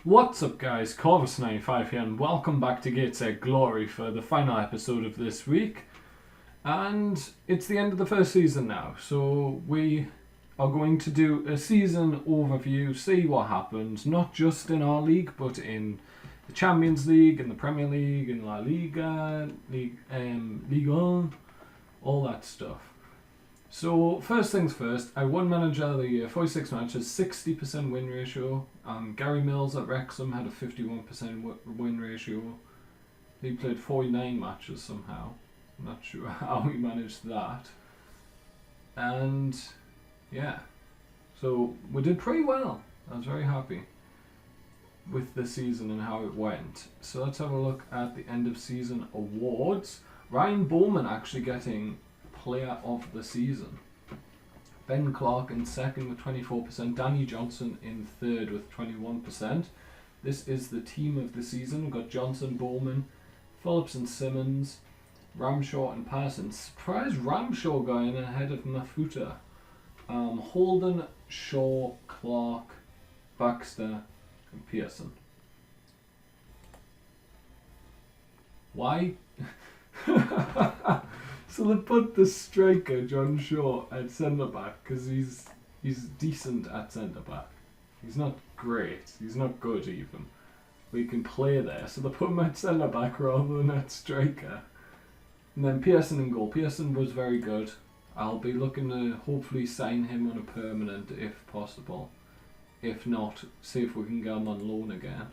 What's up guys, Corvus95 here and welcome back to Gateshead Glory for the final episode of this week. And it's the end of the first season now, so we are going to do a season overview, see what happened, not just in our league, but in the Champions League, in the Premier League, in La Liga, Ligue 1, all that stuff. So, first things first, I won Manager of the Year, 46 matches, 60% win ratio. Gary Mills at Wrexham had a 51% win ratio. He played 49 matches somehow. I'm not sure how he managed that. And, yeah. So, we did pretty well. I was very happy with the season and how it went. So, let's have a look at the end of season awards. Ryan Bowman actually getting Player of the Season. Ben Clark in second with 24%. Danny Johnson in third with 21%. This is the team of the season. We've got Johnson, Bowman, Phillips and Simmons, Ramshaw and Parsons. Surprise Ramshaw going ahead of Mafuta. Holden, Shaw, Clark, Baxter and Pearson. Why? So they put the striker, John Shaw, at centre-back because he's decent at centre-back. He's not great. He's not good even. But he can play there. So they put him at centre-back rather than at striker. And then Pearson in goal. Pearson was very good. I'll be looking to hopefully sign him on a permanent if possible. If not, see if we can get him on loan again.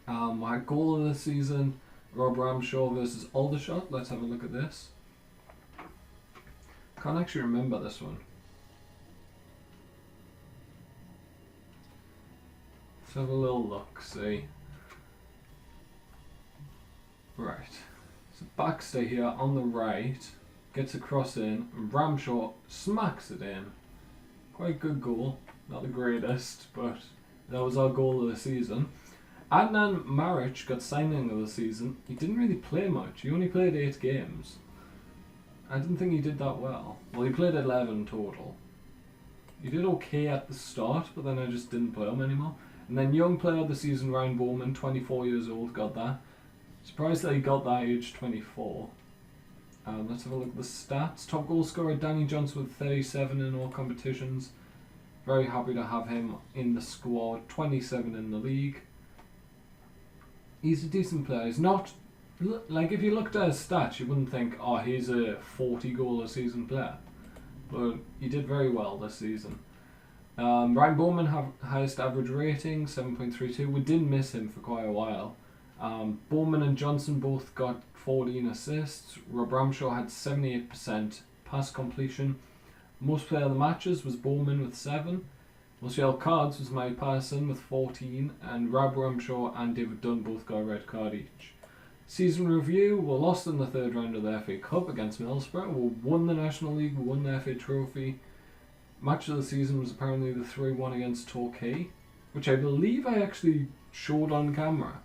My goal of the season, Rob Ramshaw versus Aldershot. Let's have a look at this. Can't actually remember this one. Let's have a little look, see. Right. So Baxter here on the right gets a cross in, and Ramshaw smacks it in. Quite good goal. Not the greatest, but that was our goal of the season. Adnan Maric got signing of the season. He didn't really play much. He only played 8 games. I didn't think he did that well. Well, he played 11 total. He did okay at the start, but then I just didn't play him anymore. And then young player of the season, Ryan Bowman, 24 years old, got that. Surprised that he got that age 24. Let's have a look at the stats. Top goal scorer, Danny Johnson with 37 in all competitions. Very happy to have him in the squad. 27 in the league. He's a decent player. He's not, like, if you looked at his stats, you wouldn't think, oh, he's a 40 goal a season player. But he did very well this season. Ryan Bowman have highest average rating, 7.32. We did miss him for quite a while. Bowman and Johnson both got 14 assists. Rob Ramshaw had 78% pass completion. Most player of the matches was Bowman with 7. Most yellow cards was Mike Parson with 14, and Rob Ramshaw and David Dunn both got a red card each. Season review, we lost in the third round of the FA Cup against Middlesbrough. We won the National League, we won the FA Trophy. Match of the season was apparently the 3-1 against Torquay, which I believe I actually showed on camera.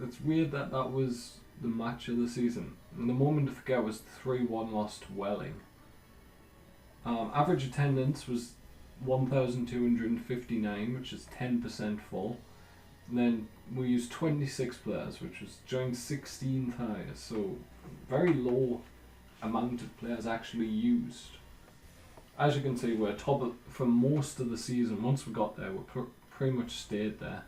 It's weird that that was the match of the season. And the moment to forget was 3-1 loss to Welling. Average attendance was 1,259, which is 10% full. And then we used 26 players, which was joined 16th highest, so very low amount of players actually used. As you can see, we're top for most of the season. Once we got there, we pretty much stayed there.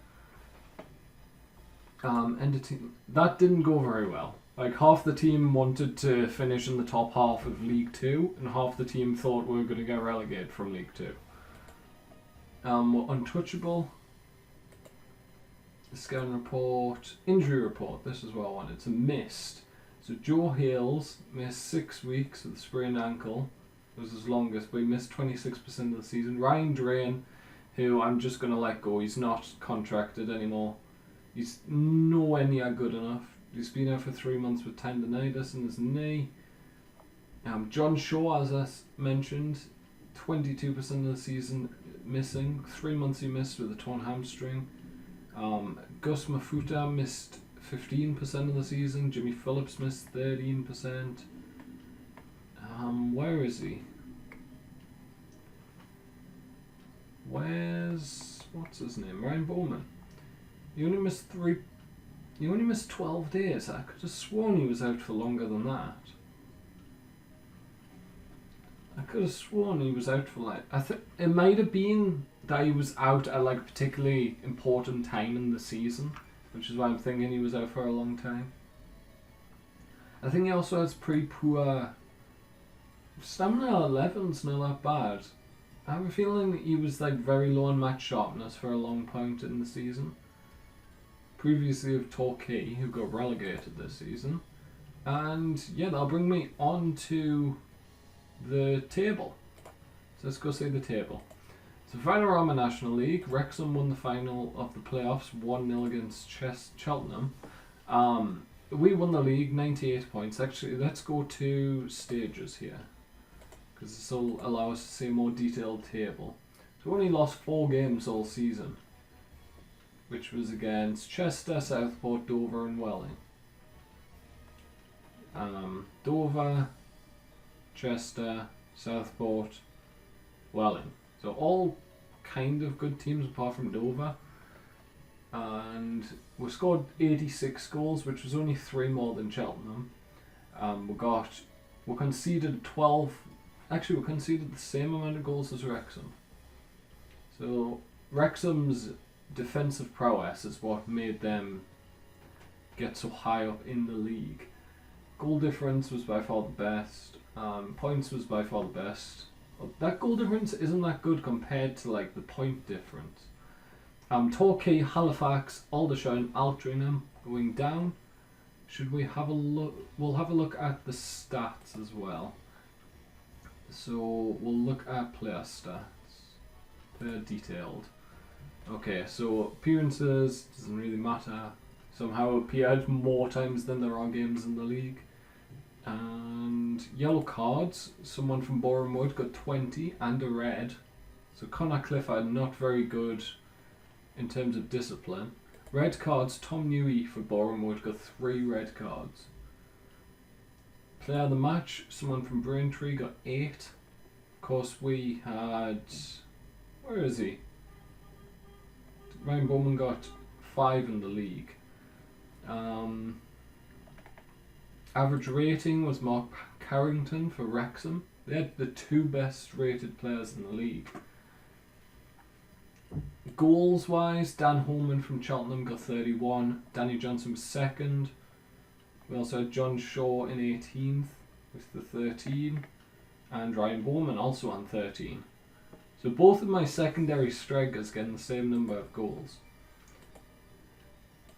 That didn't go very well. Like, half the team wanted to finish in the top half of League 2, and half the team thought we were going to get relegated from League 2. We're untouchable. Scouting report. Injury report. This is what I wanted. It's a missed. So Joe Hales missed 6 weeks with a sprained ankle. It was his longest, but he missed 26% of the season. Ryan Drain, who I'm just going to let go. He's not contracted anymore. He's nowhere near good enough. He's been out for 3 months with tendonitis in his knee. John Shaw, as I mentioned, 22% of the season missing. 3 months he missed with a torn hamstring. Gus Mafuta missed 15% of the season. Jimmy Phillips missed 13%. Where is he? Where's what's his name? Ryan Bowman. He only missed 12 days. I could have sworn he was out for longer than that. I could have sworn he was out for like... I think it might have been that he was out at like a particularly important time in the season, which is why I'm thinking he was out for a long time. I think he also has pretty poor... Stamina 11's not that bad. I have a feeling he was like very low on match sharpness for a long point in the season. Previously of Torquay, who got relegated this season. And yeah, that'll bring me on to the table. So let's go see the table. So Vanarama National League, Wrexham won the final of the playoffs 1-0 against Cheltenham. We won the league, 98 points. Actually, let's go to stages here, because this will allow us to see a more detailed table. So we only lost 4 games all season, which was against Chester, Southport, Dover and Welling. Dover, Chester, Southport, Welling. So all kind of good teams apart from Dover. And we scored 86 goals, which was only 3 more than Cheltenham. We conceded 12. Actually, we conceded the same amount of goals as Wrexham. So Wrexham's defensive prowess is what made them get so high up in the league. Goal difference was by far the best. Points was by far the best. That goal difference isn't that good compared to like the point difference. Torquay, Halifax, Aldershot and Altrincham going down. Should we have a look? We'll have a look at the stats as well. So we'll look at player stats. Player detailed. Okay, so appearances doesn't really matter. Somehow appeared more times than there are games in the league. And yellow cards, someone from Boreham Wood got 20 and a red. So Connor Clifford not very good in terms of discipline. Red cards, Tom Newey for Boreham Wood got 3 red cards. Player of the match, someone from Braintree got 8. Of course we had... Where is he? Ryan Bowman got 5 in the league. Average rating was Mark Carrington for Wrexham. They had the 2 best rated players in the league. Goals wise, Dan Holman from Cheltenham got 31. Danny Johnson was 2nd. We also had John Shaw in 18th with the 13. And Ryan Bowman also on 13. So both of my secondary strikers getting the same number of goals.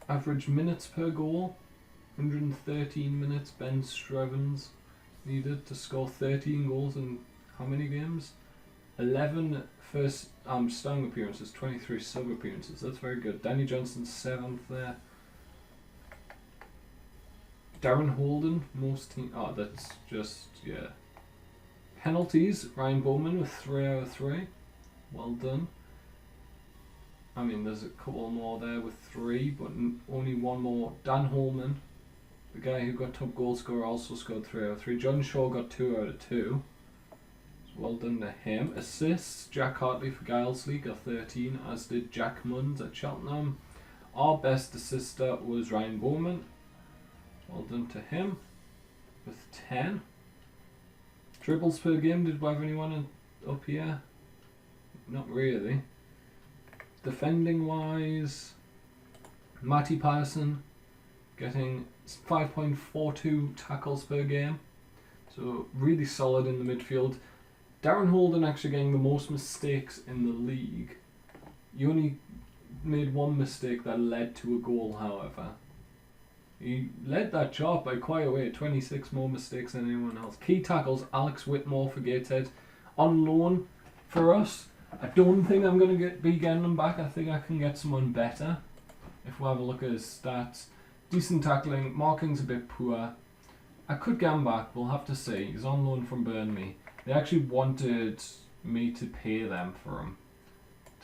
Average minutes per goal, 113 minutes. Ben Strevens needed to score 13 goals in how many games? 11 first starting appearances, 23 sub appearances. That's very good. Danny Johnson 7th there. Darren Holden, most team. Oh, that's just, yeah. Penalties, Ryan Bowman with 3 out of 3. Well done. I mean, there's a couple more there with 3, but only 1 more. Dan Holman, the guy who got top goal scorer, also scored 3 out of 3. John Shaw got 2 out of 2. So well done to him. Assists, Jack Hartley for Gilesley got 13, as did Jack Munns at Cheltenham. Our best assister was Ryan Bowman. Well done to him with 10. Dribbles per game, did we have anyone up here? Not really. Defending wise, Matty Patterson getting 5.42 tackles per game. So really solid in the midfield. Darren Holden actually getting the most mistakes in the league. He only made 1 mistake that led to a goal, however. He led that chart by quite a way, 26 more mistakes than anyone else. Key tackles, Alex Whitmore for Gateshead, on loan for us. I don't think I'm going to be getting him back. I think I can get someone better. If we have a look at his stats. Decent tackling, marking's a bit poor. I could get him back, we'll have to see. He's on loan from Burnley. They actually wanted me to pay them for him,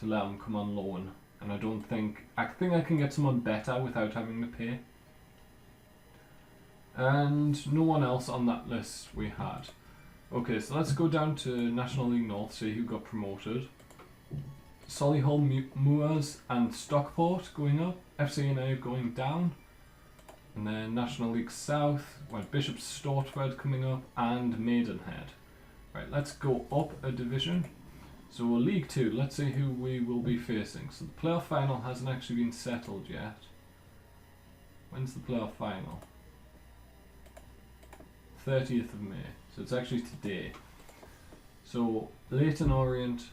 to let him come on loan. And I think I can get someone better without having to pay. And no one else on that list we had. Okay, so let's go down to National League North, see who got promoted. Solihull Moors and Stockport going up. FC United going down. And then National League South, Bishop's Stortford coming up, and Maidenhead. Right, let's go up a division. So League 2, let's see who we will be facing. So the playoff final hasn't actually been settled yet. When's the playoff final? 30th of May. So it's actually today. So Leyton Orient,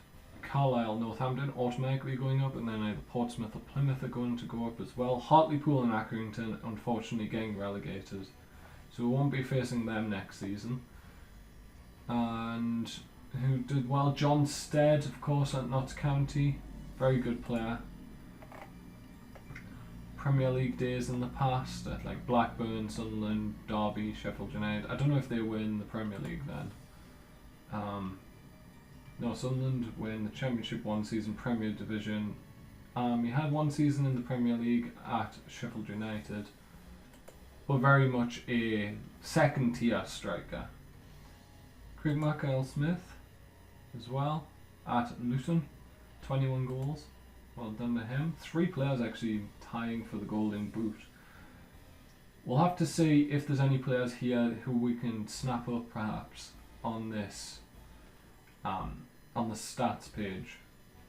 Carlisle, Northampton automatically going up, and then either Portsmouth or Plymouth are going to go up as well. Hartlepool and Accrington unfortunately getting relegated, so we won't be facing them next season. And who did well? John Stead, of course, at Notts County, very good player. Premier League days in the past at like Blackburn, Sunderland, Derby, Sheffield United. I don't know if they were in the Premier League then. No, Sunderland were in the Championship one season, Premier Division. He had one season in the Premier League at Sheffield United, but very much a second tier striker. Craig Markell-Smith as well at Luton, 21 goals. Well done to him. 3 players actually tying for the Golden Boot. We'll have to see if there's any players here who we can snap up perhaps on this, on the stats page,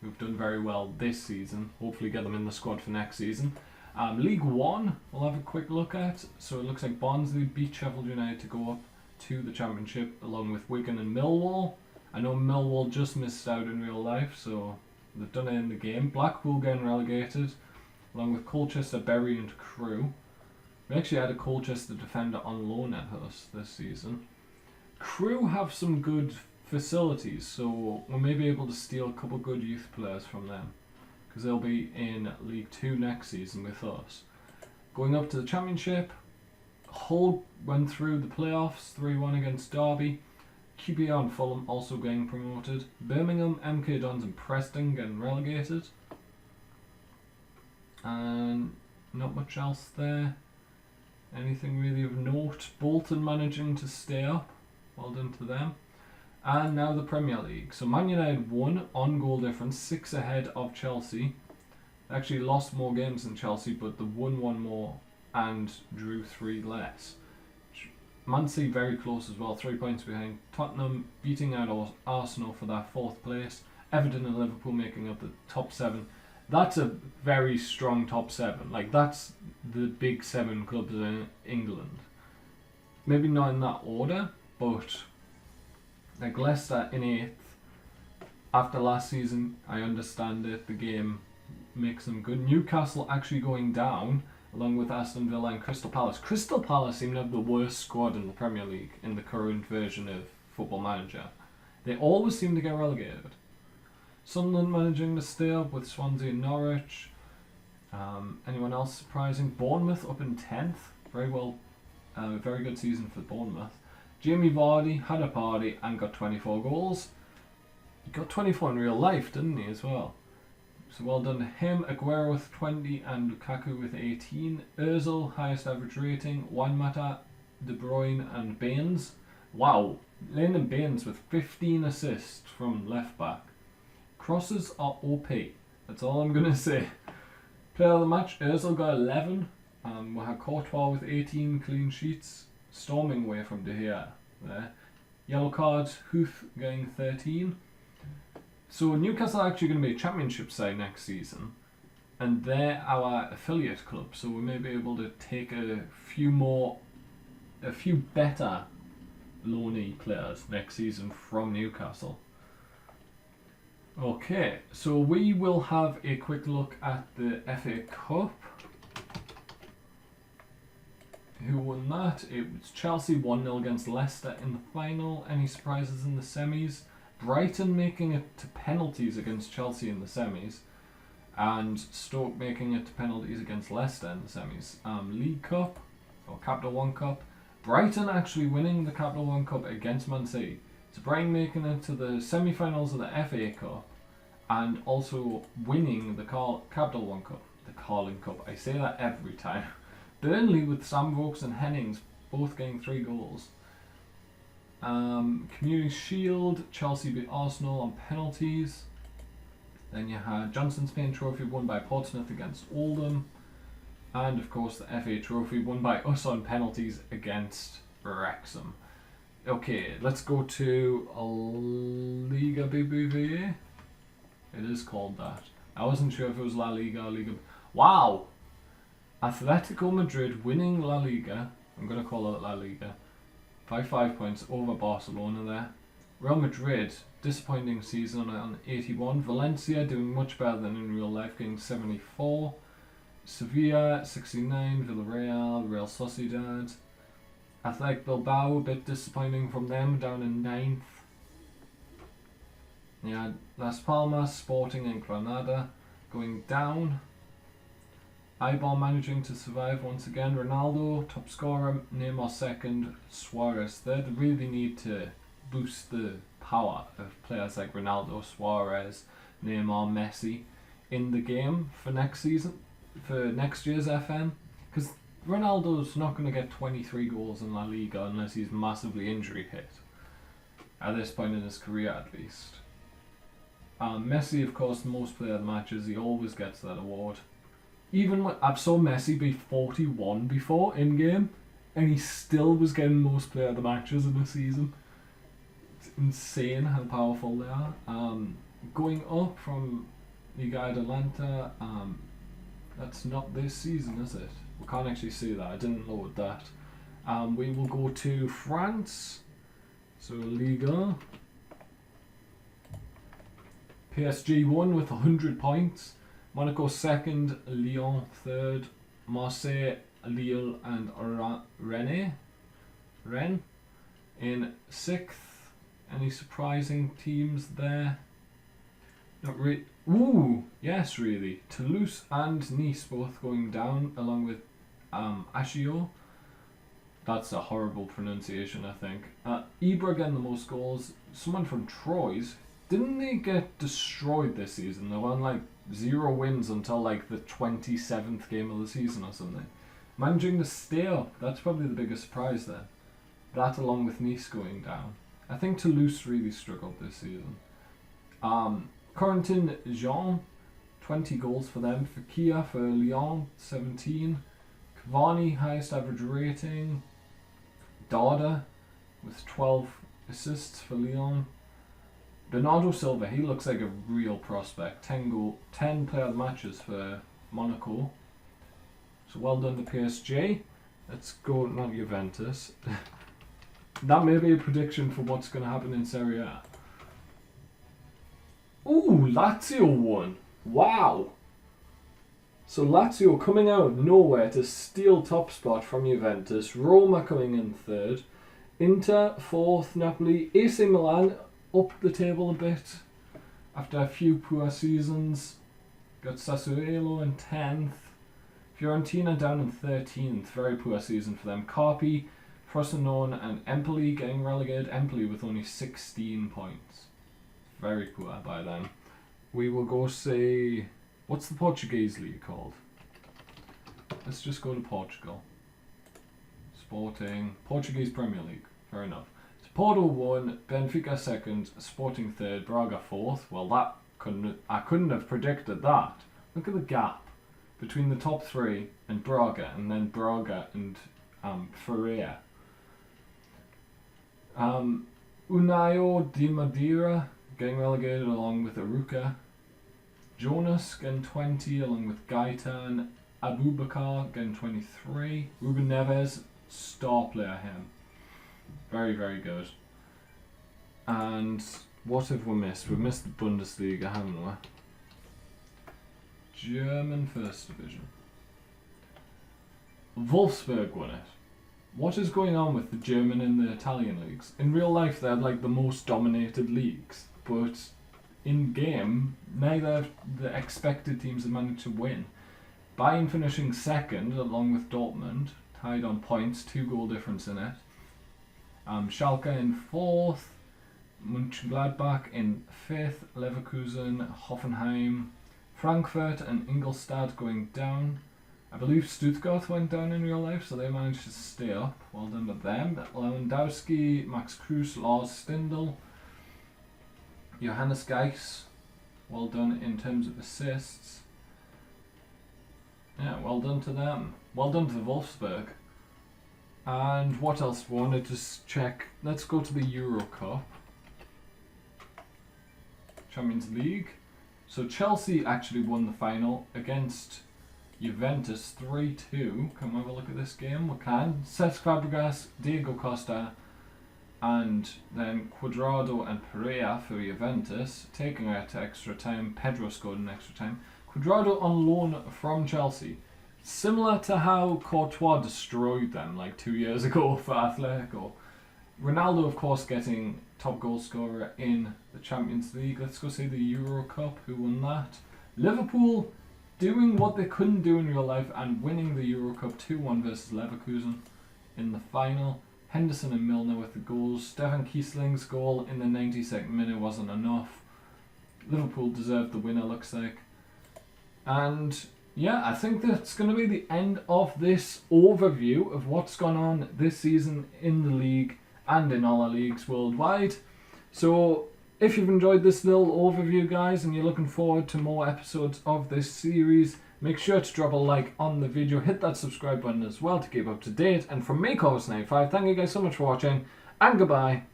who've done very well this season. Hopefully get them in the squad for next season. League 1 we'll have a quick look at. So it looks like Barnsley beat Sheffield United to go up to the Championship along with Wigan and Millwall. I know Millwall just missed out in real life, so they've done it in the game. Blackpool getting relegated along with Colchester, Bury and Crewe. We actually had a Colchester defender on loan at us this season. Crewe have some good facilities, so we may be able to steal a couple good youth players from them, because they'll be in League 2 next season with us. Going up to the Championship, Hull went through the playoffs 3-1 against Derby. QPR and Fulham also getting promoted. Birmingham, MK Dons and Preston getting relegated. And not much else there. Anything really of note. Bolton managing to stay up. Well done to them. And now the Premier League. So Man United won on goal difference, 6 ahead of Chelsea. Actually lost more games than Chelsea, but they won 1 more and drew 3 less. Man City very close as well, 3 points behind. Tottenham beating out Arsenal for their 4th place. Everton and Liverpool making up the top 7. That's a very strong top 7. Like, that's the big 7 clubs in England. Maybe not in that order, but like Leicester in 8th. After last season, I understand it. The game makes them good. Newcastle actually going down, along with Aston Villa and Crystal Palace. Crystal Palace seem to have the worst squad in the Premier League in the current version of Football Manager. They always seem to get relegated. Sunderland managing to stay up with Swansea and Norwich. Anyone else surprising? Bournemouth up in 10th. Very well, very good season for Bournemouth. Jamie Vardy had a party and got 24 goals. He got 24 in real life, didn't he, as well? So well done to him. Aguero with 20 and Lukaku with 18. Ozil, highest average rating. Juan Mata, De Bruyne and Baines. Wow, Lyndon Baines with 15 assists from left back. Crosses are OP. That's all I'm going to say. Player of the match, Ozil got 11. We had Courtois with 18 clean sheets. Storming away from De Gea there. Yellow cards, Huth getting 13. So Newcastle are actually going to be a Championship side next season, and they're our affiliate club, so we may be able to take a few better loanee players next season from Newcastle. Okay, so we will have a quick look at the FA Cup. Who won that? It was Chelsea 1-0 against Leicester in the final. Any surprises in the semis? Brighton making it to penalties against Chelsea in the semis, and Stoke making it to penalties against Leicester in the semis. League Cup, or Capital One Cup, Brighton actually winning the Capital One Cup against Man City. So Brighton making it to the semi-finals of the FA Cup, and also winning the Capital One Cup, the Carling Cup. I say that every time. Burnley with Sam Vokes and Hennings both getting 3 goals. Community Shield, Chelsea beat Arsenal on penalties. Then you had Johnson Spain Trophy won by Portsmouth against Oldham. And of course the FA Trophy won by us on penalties against Wrexham. Okay, let's go to Liga BBVA. It is called that. I wasn't sure if it was La Liga or Liga. Wow! Atletico Madrid winning La Liga. I'm going to call it La Liga. By 5 points over Barcelona there. Real Madrid, disappointing season on 81. Valencia doing much better than in real life, getting 74. Sevilla, 69. Villarreal, Real Sociedad. Athletic Bilbao, a bit disappointing from them, down in 9th. Yeah, Las Palmas, Sporting and Granada going down. Eibar managing to survive once again. Ronaldo, top scorer. Neymar second. Suarez third. They really need to boost the power of players like Ronaldo, Suarez, Neymar, Messi in the game for next season, for next year's FM. Because Ronaldo's not going to get 23 goals in La Liga unless he's massively injury hit. At this point in his career, at least. Messi, of course, the most player of the matches. He always gets that award. Even when I've saw Messi be 41 before in game, and he still was getting most player of the matches in the season. It's insane how powerful they are. Going up from Liga Adelante, that's not this season, is it? We can't actually see that. I didn't load that. We will go to France. So Liga. PSG won with 100 points. Monaco second, Lyon third, Marseille, Lille and Rennes in 6th. Any surprising teams there? Not really. Ooh, yes, really. Toulouse and Nice both going down, along with Ajaccio. That's a horrible pronunciation, I think. Ibra getting the most goals. Someone from Troyes. Didn't they get destroyed this season? They were on like 0 wins until like the 27th game of the season or something. Managing to stay up, that's probably the biggest surprise there. That along with Nice going down. I think Toulouse really struggled this season. Corentin Jean, 20 goals for them. Fekir for Lyon, 17. Cavani, highest average rating. Darda with 12 assists for Lyon. Bernardo Silva, he looks like a real prospect. 10 player of the matches for Monaco. So well done to PSG. Let's go, not Juventus. That may be a prediction for what's going to happen in Serie A. Ooh, Lazio won. Wow. So Lazio coming out of nowhere to steal top spot from Juventus. Roma coming in 3rd. Inter 4th. Napoli. AC Milan up the table a bit after a few poor seasons. Got Sassuolo in 10th. Fiorentina down in 13th. Very poor season for them. Carpi, Frosinone and Empoli getting relegated. Empoli with only 16 points. Very poor by them. We will go say... What's the Portuguese league called? Let's just go to Portugal. Sporting. Portuguese Premier League. Fair enough. Porto 1, Benfica 2nd, Sporting 3rd, Braga 4th. Well, I couldn't have predicted that. Look at the gap between the top 3 and Braga, and then Braga and Ferreira. União de Madeira getting relegated along with Aruca. Jonas getting 20 along with Gaitan. Abubakar getting 23. Ruben Neves, star player him. Very, very good. And what have we missed? We've missed the Bundesliga, haven't we? German First Division. Wolfsburg won it. What is going on with the German and the Italian leagues? In real life, they're like the most dominated leagues, but in game, neither of the expected teams have managed to win. Bayern finishing 2nd, along with Dortmund, tied on points, 2 goal difference in it. Schalke in 4th, Mönchengladbach in 5th, Leverkusen, Hoffenheim, Frankfurt and Ingolstadt going down. I believe Stuttgart went down in real life, so they managed to stay up. Well done to them. Lewandowski, Max Kruse, Lars Stindl, Johannes Geis, Well done in terms of assists. Yeah, well done to them. Well done to Wolfsburg. And what else? Wanted to check. Let's go to the Euro Cup. Champions League. So Chelsea actually won the final against Juventus 3-2. Can we have a look at this game? We can. Cesc Fabregas, Diego Costa, and then Cuadrado and Pereira for Juventus. Taking it to extra time. Pedro scored in extra time. Cuadrado on loan from Chelsea. Similar to how Courtois destroyed them like 2 years ago for Atletico. Ronaldo, of course, getting top goal scorer in the Champions League. Let's go see the Euro Cup. Who won that? Liverpool doing what they couldn't do in real life and winning the Euro Cup 2-1 versus Leverkusen in the final. Henderson and Milner with the goals. Stefan Kiesling's goal in the 92nd minute wasn't enough. Liverpool deserved the winner, looks like. And yeah, I think that's going to be the end of this overview of what's gone on this season in the league and in all our leagues worldwide. So if you've enjoyed this little overview, guys, and you're looking forward to more episodes of this series, make sure to drop a like on the video, hit that subscribe button as well to keep up to date. And from me, Corvus95, thank you guys so much for watching, and goodbye.